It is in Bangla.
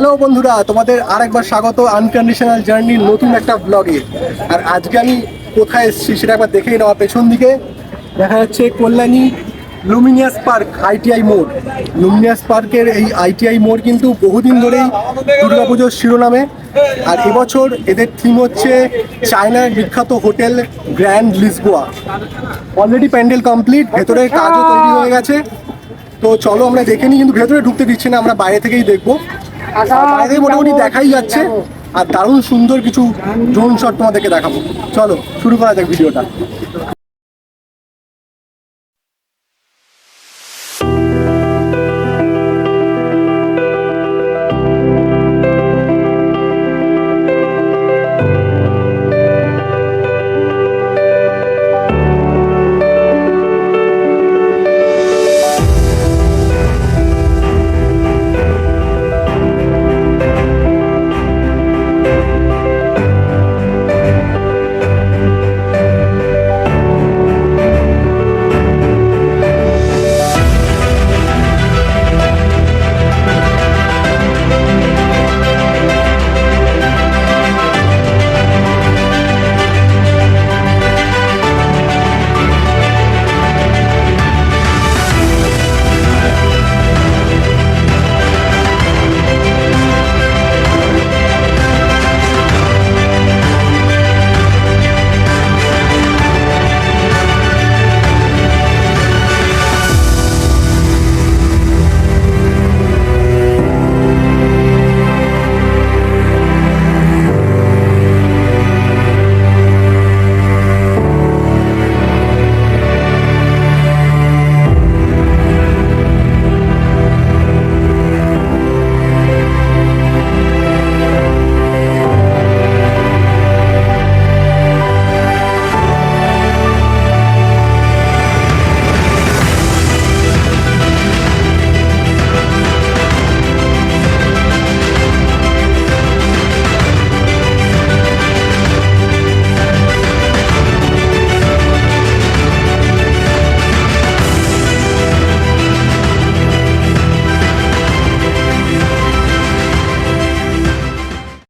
হ্যালো বন্ধুরা, তোমাদের আরেকবার স্বাগত আনকন্ডিশনাল জার্নির নতুন একটা ব্লগে। আর আজকে আমি কোথায় এসেছি সেটা একবার দেখেই নেওয়া। পেছন দিকে দেখা যাচ্ছে কল্যাণী লুমিনিয়াস পার্ক আইটিআই মোড়। লুমিনিয়াস পার্কের এই আইটিআই মোড় কিন্তু বহুদিন ধরেই দুর্গাপুজোর শিরোনামে। আর এবছর এদের থিম হচ্ছে চায়নার বিখ্যাত hotel grand Lisboa. Already pandal complete, ভেতরের কাজও তৈরি হয়ে গেছে। তো চলো আমরা দেখে নিই, কিন্তু ভেতরে ঢুকতে দিচ্ছে না, আমরা বাইরে থেকেই দেখবো। বাইরে থেকে মোটামুটি দেখাই যাচ্ছে, আর দারুণ সুন্দর কিছু ড্রোন শট তোমাদেরকে দেখাবো। চলো শুরু করা যাক ভিডিওটা।